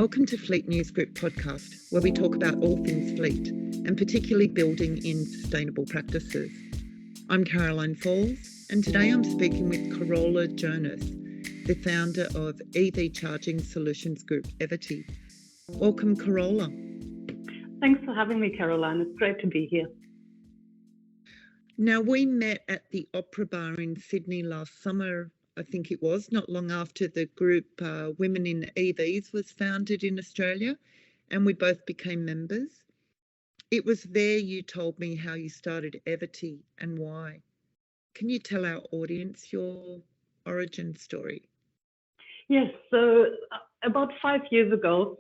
Welcome to Fleet News Group podcast, where we talk about all things fleet, and particularly building in sustainable practices. I'm Caroline Falls, and today I'm speaking with Carola Jonas, the founder of EV Charging Solutions Group, Everty. Welcome, Carola. Thanks for having me, Caroline. It's great to be here. Now, we met at the Opera Bar in Sydney last summer, I think it was, not long after the group Women in EVs was founded in Australia, and we both became members. It was there you told me how you started Everty and why. Can you tell our audience your origin story? Yes, so about 5 years ago,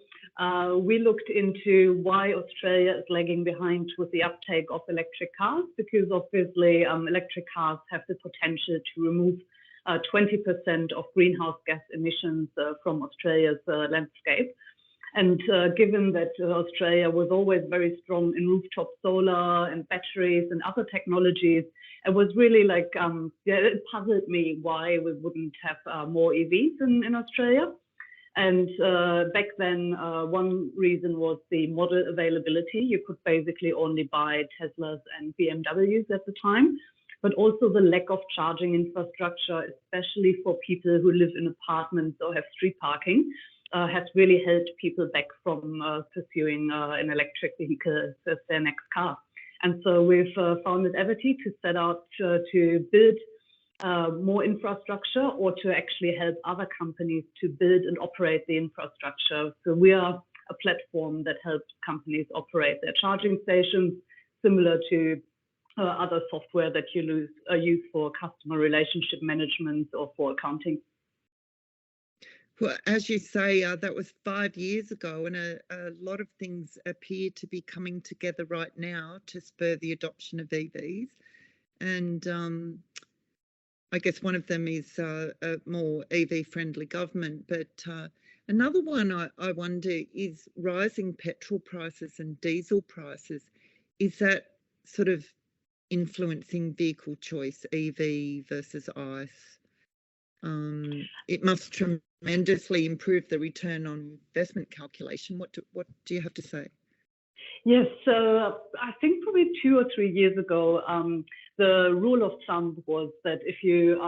we looked into why Australia is lagging behind with the uptake of electric cars, because obviously electric cars have the potential to remove 20% of greenhouse gas emissions from Australia's landscape. And given that Australia was always very strong in rooftop solar and batteries and other technologies, it was really like, it puzzled me why we wouldn't have more EVs in Australia. And back then, one reason was the model availability. You could basically only buy Teslas and BMWs at the time, but also the lack of charging infrastructure, especially for people who live in apartments or have street parking, has really held people back from pursuing an electric vehicle as their next car. And so we've founded Everty to set out to build more infrastructure, or to actually help other companies to build and operate the infrastructure. So we are a platform that helps companies operate their charging stations, similar to other software that you use for customer relationship management or for accounting. Well, as you say, that was 5 years ago, and a lot of things appear to be coming together right now to spur the adoption of EVs. And I guess one of them is a more EV-friendly government. But another one I wonder is rising petrol prices and diesel prices. Is that sort of influencing vehicle choice, EV versus ICE? It must tremendously improve the return on investment calculation. What do you have to say? Yes, so I think probably 2 or 3 years ago, the rule of thumb was that if you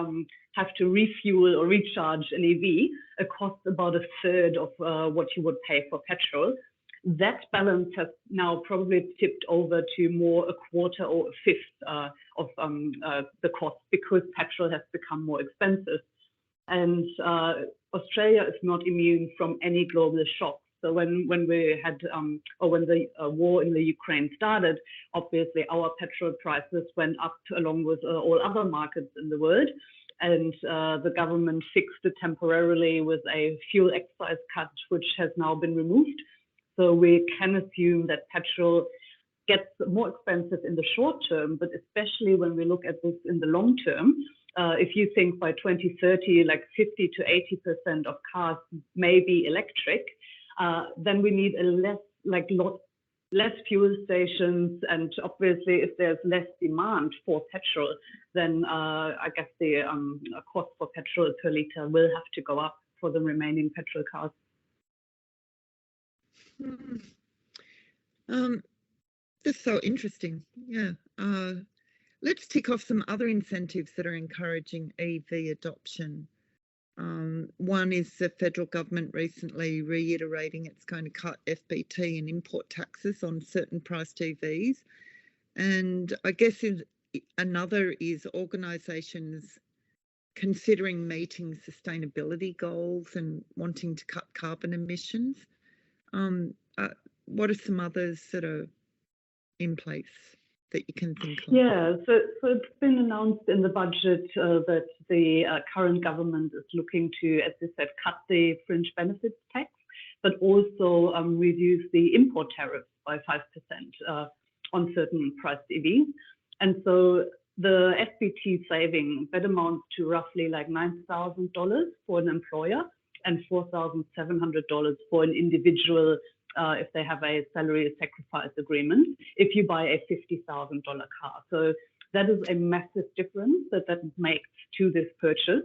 have to refuel or recharge an EV, it costs about a third of what you would pay for petrol. That balance has now probably tipped over to more a quarter or a fifth of the cost, because petrol has become more expensive. And Australia is not immune from any global shock. So when we had, or when the war in the Ukraine started, obviously our petrol prices went up along with all other markets in the world. And the government fixed it temporarily with a fuel excise cut, which has now been removed. So we can assume that petrol gets more expensive in the short term, but especially when we look at this in the long term, if you think by 2030, like 50 to 80% of cars may be electric, then we need less fuel stations, and obviously if there's less demand for petrol, then I guess the cost for petrol per litre will have to go up for the remaining petrol cars. That's so interesting. Yeah. Let's tick off some other incentives that are encouraging EV adoption. One is the federal government recently reiterating it's going to cut FBT and import taxes on certain priced EVs. And I guess another is organisations considering meeting sustainability goals and wanting to cut carbon emissions. What are some others that are in place that you can think of? Yeah, so it's been announced in the budget that the current government is looking to, as you said, cut the fringe benefits tax, but also reduce the import tariffs by 5% on certain priced EVs. And so the FBT saving, that amounts to roughly like $9,000 for an employer and $4,700 for an individual if they have a salary sacrifice agreement, if you buy a $50,000 car. So that is a massive difference that makes to this purchase.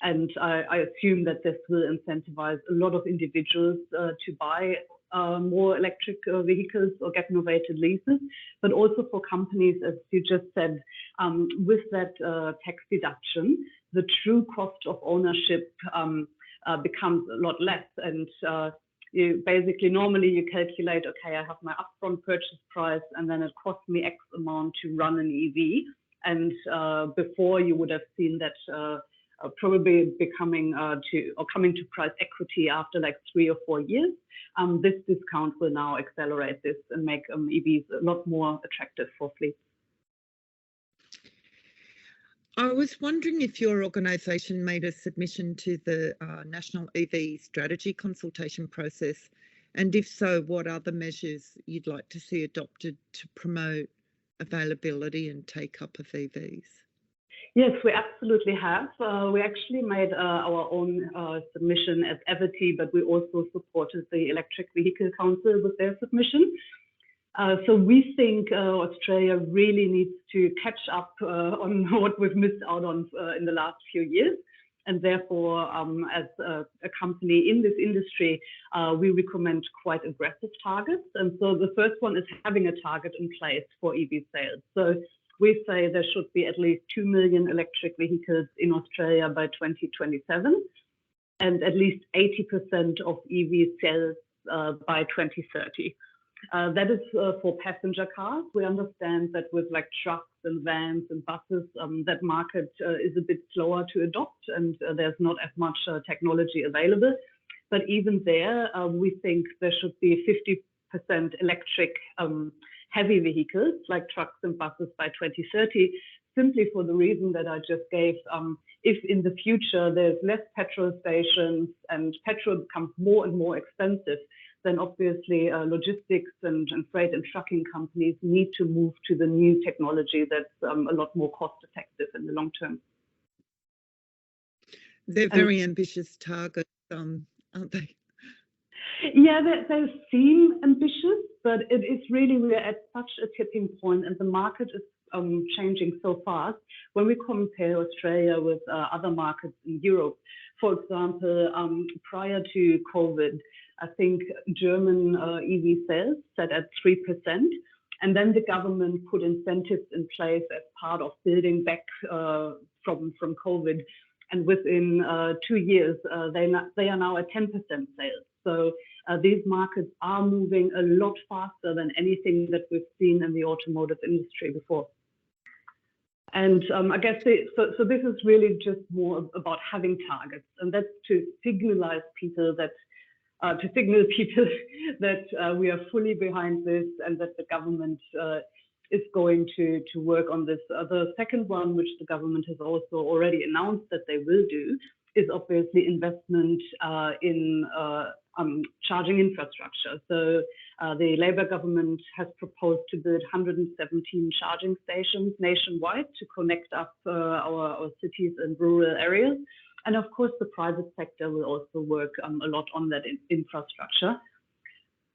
And I assume that this will incentivize a lot of individuals to buy more electric vehicles or get innovative leases, but also for companies, as you just said, with that tax deduction, the true cost of ownership becomes a lot less. And you basically, normally you calculate, okay, I have my upfront purchase price and then it costs me X amount to run an EV. And before you would have seen that probably becoming coming to price equity after like 3 or 4 years. This discount will now accelerate this and make EVs a lot more attractive for fleets. I was wondering if your organisation made a submission to the National EV Strategy consultation process, and if so, what other measures you'd like to see adopted to promote availability and take-up of EVs? Yes, we absolutely have. We actually made our own submission at Everty, but we also supported the Electric Vehicle Council with their submission. So we think Australia really needs to catch up on what we've missed out on in the last few years. And therefore, as a company in this industry, we recommend quite aggressive targets. And so the first one is having a target in place for EV sales. So we say there should be at least 2 million electric vehicles in Australia by 2027, and at least 80% of EV sales by 2030. That is for passenger cars. We understand that with like trucks and vans and buses, that market is a bit slower to adopt, and there's not as much technology available. But even there, we think there should be 50% electric heavy vehicles like trucks and buses by 2030, simply for the reason that I just gave. If in the future there's less petrol stations and petrol becomes more and more expensive, then obviously logistics and freight and trucking companies need to move to the new technology that's a lot more cost effective in the long term. They're very ambitious targets, aren't they? Yeah, they seem ambitious, but it is really, we're at such a tipping point and the market is changing so fast. When we compare Australia with other markets in Europe, for example, prior to COVID, I think German EV sales sat at 3%. And then the government put incentives in place as part of building back from COVID. And within 2 years, they are now at 10% sales. So these markets are moving a lot faster than anything that we've seen in the automotive industry before. And I guess so this is really just more about having targets, and that's to signal people that we are fully behind this and that the government is going to work on this. The second one, which the government has also already announced that they will do, is obviously investment in charging infrastructure. So the Labour government has proposed to build 117 charging stations nationwide to connect up our cities and rural areas. And of course, the private sector will also work a lot on that infrastructure.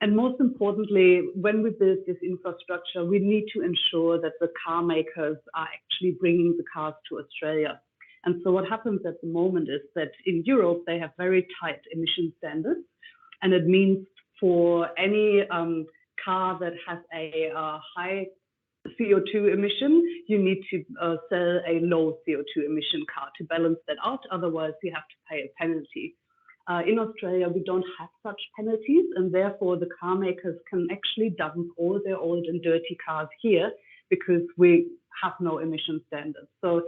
And most importantly, when we build this infrastructure, we need to ensure that the car makers are actually bringing the cars to Australia. And so what happens at the moment is that in Europe, they have very tight emission standards. And it means for any car that has a high CO2 emission, you need to sell a low CO2 emission car to balance that out. Otherwise, you have to pay a penalty. In Australia, we don't have such penalties, and therefore the car makers can actually dump all their old and dirty cars here because we have no emission standards. So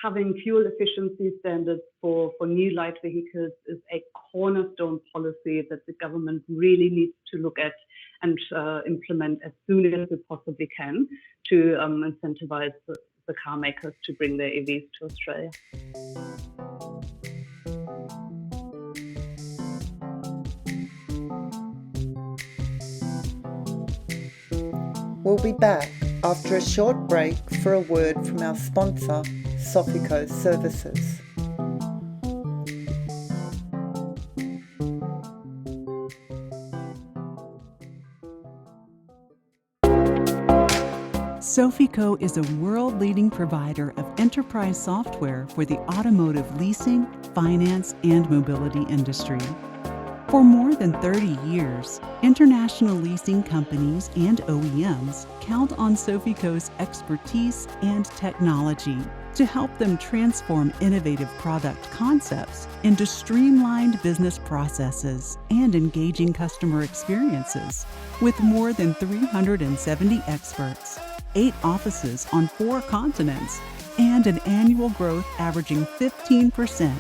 having fuel efficiency standards for new light vehicles is a cornerstone policy that the government really needs to look at and implement as soon as we possibly can to incentivize the car makers to bring their EVs to Australia. We'll be back after a short break for a word from our sponsor, Sofico Services. Sofico is a world-leading provider of enterprise software for the automotive leasing, finance, and mobility industry. For more than 30 years, international leasing companies and OEMs count on Sofico's expertise and technology to help them transform innovative product concepts into streamlined business processes and engaging customer experiences. With more than 370 experts, 8 offices on 4 continents, and an annual growth averaging 15%,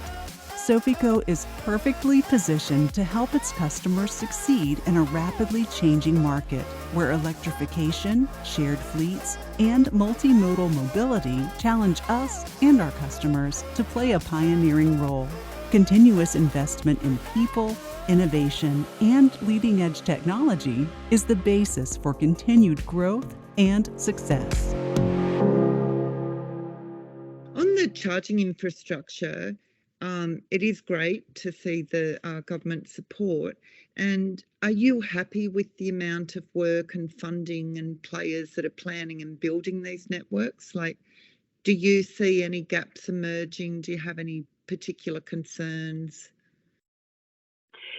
Sofico is perfectly positioned to help its customers succeed in a rapidly changing market where electrification, shared fleets, and multimodal mobility challenge us and our customers to play a pioneering role. Continuous investment in people, innovation, and leading-edge technology is the basis for continued growth and success. On the charging infrastructure, it is great to see the government support. And are you happy with the amount of work and funding and players that are planning and building these networks? Like, do you see any gaps emerging? Do you have any particular concerns?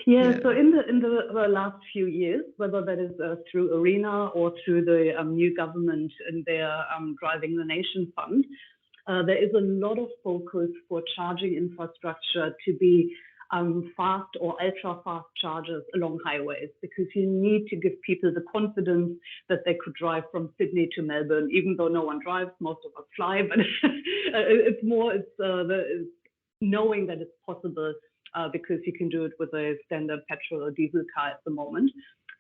Yeah, so in the last few years, whether that is through ARENA or through the new government and their Driving the Nation Fund, there is a lot of focus for charging infrastructure to be fast or ultra-fast chargers along highways, because you need to give people the confidence that they could drive from Sydney to Melbourne, even though no one drives, most of us fly, but it's knowing that it's possible because you can do it with a standard petrol or diesel car at the moment.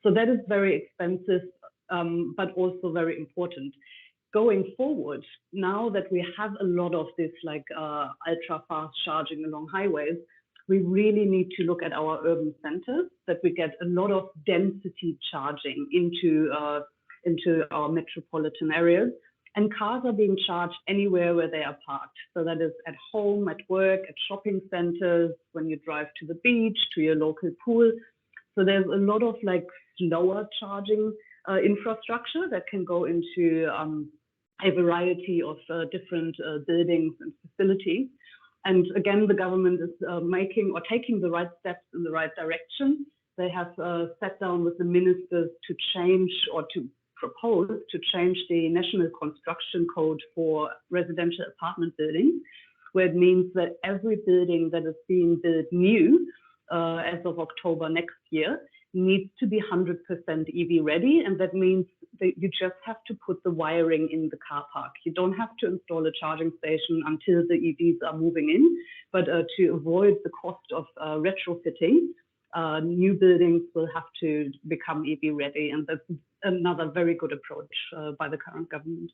So that is very expensive, but also very important. Going forward, now that we have a lot of this like ultra-fast charging along highways, we really need to look at our urban centers, that we get a lot of density charging into our metropolitan areas. And cars are being charged anywhere where they are parked. So that is at home, at work, at shopping centers, when you drive to the beach, to your local pool. So there's a lot of like slower charging infrastructure that can go into a variety of different buildings and facilities. And again, the government is taking the right steps in the right direction. They have sat down with the ministers to change or to propose to change the National Construction Code for residential apartment buildings, where it means that every building that is being built new as of October next year needs to be 100% EV ready. And that means that you just have to put the wiring in the car park. You don't have to install a charging station until the EVs are moving in, but to avoid the cost of retrofitting, new buildings will have to become EV ready. And that's another very good approach by the current government.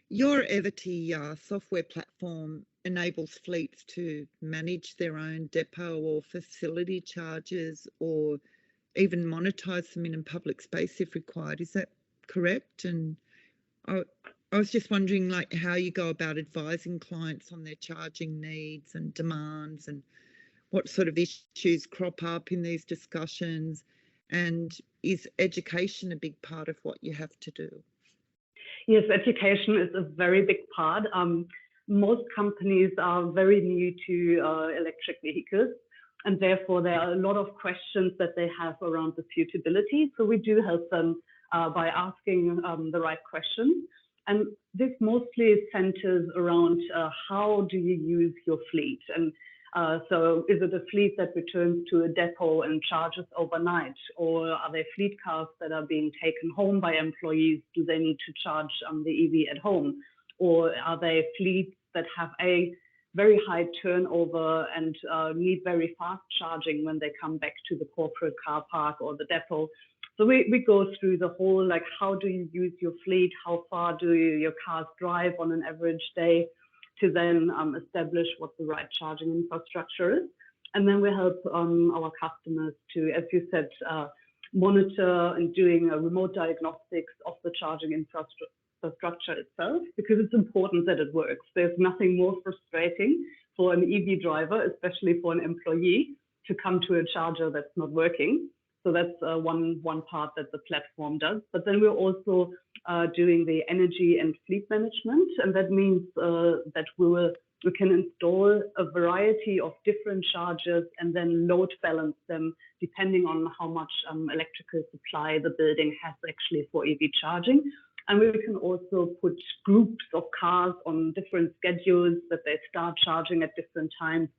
Your Everty software platform enables fleets to manage their own depot or facility charges, or even monetize them in a public space if required. Is that correct? And I was just wondering, like, how you go about advising clients on their charging needs and demands, and what sort of issues crop up in these discussions, and is education a big part of what you have to do? Yes, education is a very big part. Most companies are very new to electric vehicles, and therefore there are a lot of questions that they have around the suitability. So we do help them by asking the right questions. And this mostly centers around how do you use your fleet? And so is it a fleet that returns to a depot and charges overnight? Or are there fleet cars that are being taken home by employees? Do they need to charge the EV at home? Or are they fleets that have a very high turnover and need very fast charging when they come back to the corporate car park or the depot? So we go through the whole, like, how do you use your fleet? How far do your cars drive on an average day, to then establish what the right charging infrastructure is. And then we help our customers to, as you said, monitor and doing a remote diagnostics of the charging infrastructure itself, because it's important that it works. There's nothing more frustrating for an EV driver, especially for an employee, to come to a charger that's not working. So that's one part that the platform does. But then we're also doing the energy and fleet management, and that means that we can install a variety of different chargers and then load balance them depending on how much electrical supply the building has actually for EV charging. And we can also put groups of cars on different schedules that they start charging at different times.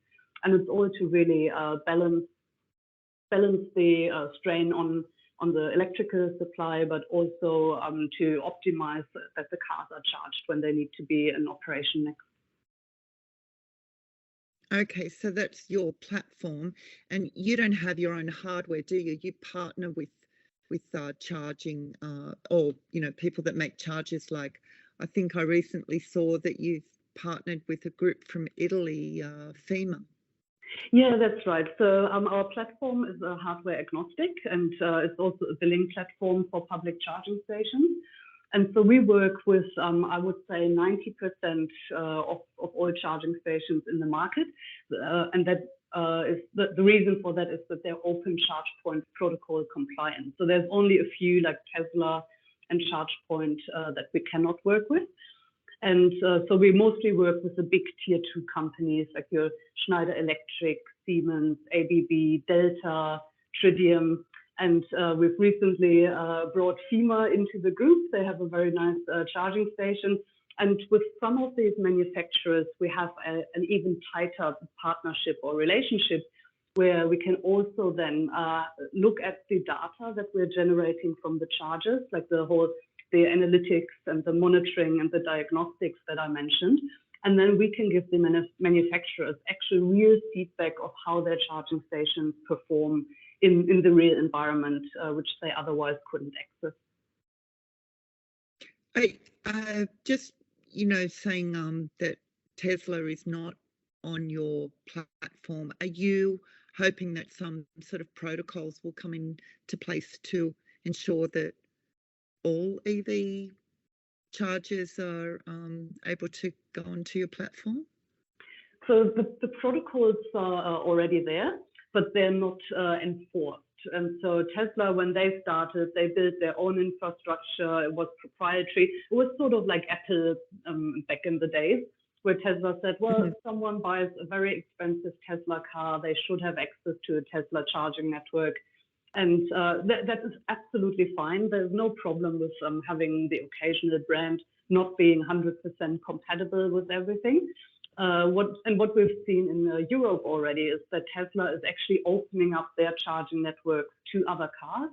And it's all to really balance the strain on the electrical supply, but also to optimize that the cars are charged when they need to be in operation next. Okay, so that's your platform, and you don't have your own hardware, do you? You partner with charging or people that make chargers. Like, I think I recently saw that you've partnered with a group from Italy, FEMA. Yeah, that's right. So our platform is hardware agnostic, and it's also a billing platform for public charging stations. And so we work with, I would say, 90% of all charging stations in the market. And that is the reason for that is that they're open charge point protocol compliant. So there's only a few like Tesla and ChargePoint that we cannot work with. And so we mostly work with the big tier 2 companies like your Schneider Electric, Siemens, ABB, Delta, Tritium. And we've recently brought FEMA into the group. They have a very nice charging station. And with some of these manufacturers, we have an even tighter partnership or relationship where we can also then look at the data that we're generating from the chargers, like the analytics and the monitoring and the diagnostics that I mentioned. And then we can give the manufacturers actual real feedback of how their charging stations perform in the real environment, which they otherwise couldn't access. Just, saying that Tesla is not on your platform, are you hoping that some sort of protocols will come into place to ensure that all EV chargers are able to go onto your platform? So the protocols are already there, but they're not enforced. And so Tesla, when they started, they built their own infrastructure. It was proprietary. It was sort of like Apple back in the days, where Tesla said, well, if someone buys a very expensive Tesla car, they should have access to a Tesla charging network. And that is absolutely fine. There's no problem with having the occasional brand not being 100% compatible with everything. What we've seen in Europe already is that Tesla is actually opening up their charging network to other cars,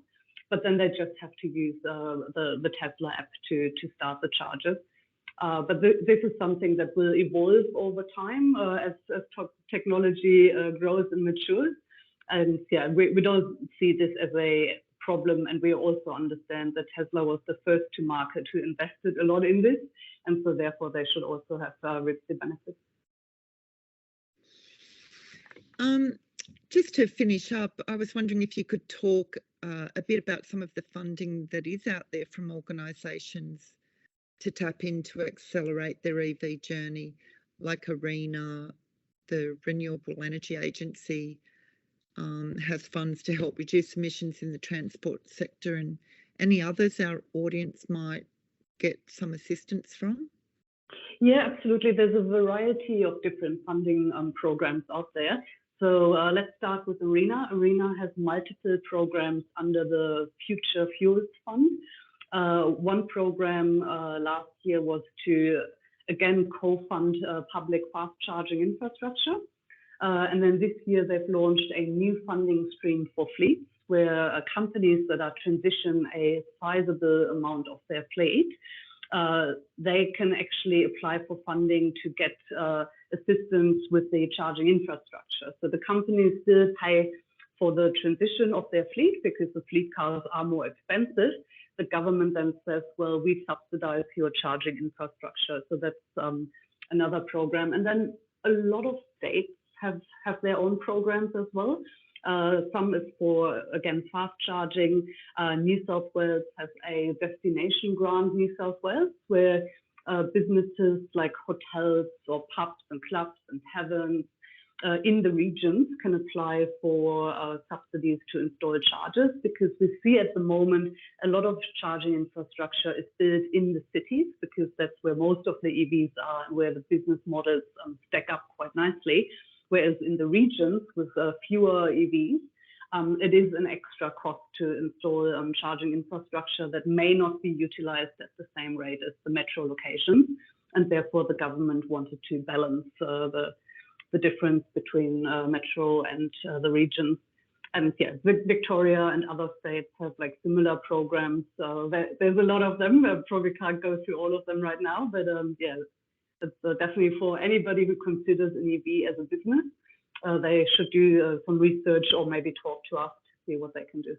but then they just have to use the Tesla app to start the chargers. But this is something that will evolve over time as technology grows and matures. And yeah, we don't see this as a problem. And we also understand that Tesla was the first to market who invested a lot in this. And so therefore they should also have reaped the benefits. Just to finish up, I was wondering if you could talk a bit about some of the funding that is out there from organisations to tap in to accelerate their EV journey, like ARENA, the Renewable Energy Agency has funds to help reduce emissions in the transport sector, and any others our audience might get some assistance from? Yeah, absolutely. There's a variety of different funding programs out there. So let's start with ARENA. ARENA has multiple programs under the Future Fuels Fund. One program last year was to, again, co-fund public fast charging infrastructure. And then this year they've launched a new funding stream for fleets, where companies that are transition a sizable amount of their fleet, they can actually apply for funding to get assistance with the charging infrastructure. So the companies still pay for the transition of their fleet because the fleet cars are more expensive. The government then says, well, we subsidize your charging infrastructure. So that's another program. And then a lot of states have their own programs as well. Some is for, again, fast charging. New South Wales has a destination grant, New South Wales, where businesses like hotels or pubs and clubs and taverns in the regions can apply for subsidies to install chargers, because we see at the moment a lot of charging infrastructure is built in the cities, because that's where most of the EVs are and where the business models stack up quite nicely. Whereas in the regions with fewer EVs, it is an extra cost to install charging infrastructure that may not be utilized at the same rate as the metro locations. And therefore, the government wanted to balance the difference between metro and the regions. And yeah, Victoria and other states have like similar programs. So there's a lot of them. I probably can't go through all of them right now, but yeah, it's definitely for anybody who considers an EV as a business. They should do some research or maybe talk to us to see what they can do.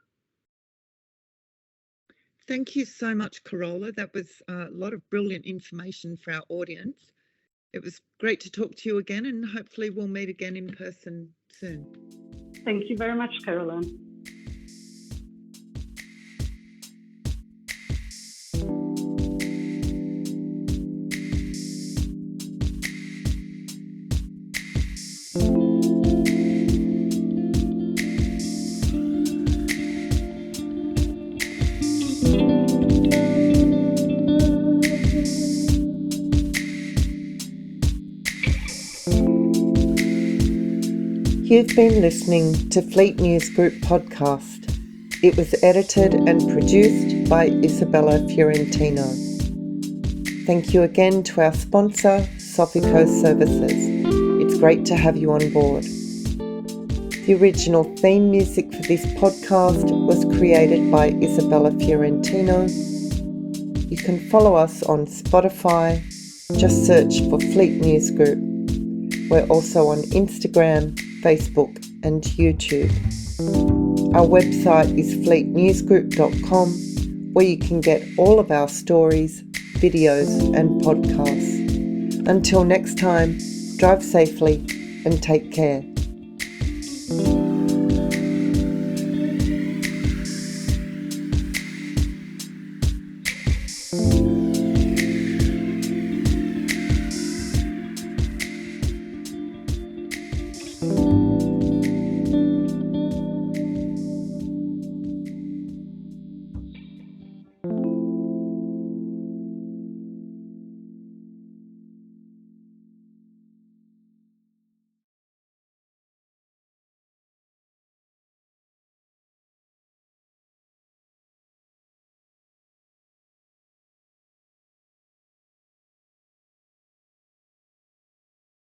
Thank you so much, Carola. That was a lot of brilliant information for our audience. It was great to talk to you again, and hopefully we'll meet again in person soon. Thank you very much, Carola. You've been listening to Fleet News Group podcast. It was edited and produced by Isabella Fiorentino. Thank you again to our sponsor, Sofico Services. It's great to have you on board. The original theme music for this podcast was created by Isabella Fiorentino. You can follow us on Spotify. Just search for Fleet News Group. We're also on Instagram, Facebook and YouTube. Our website is fleetnewsgroup.com, where you can get all of our stories, videos and podcasts. Until next time, drive safely and take care.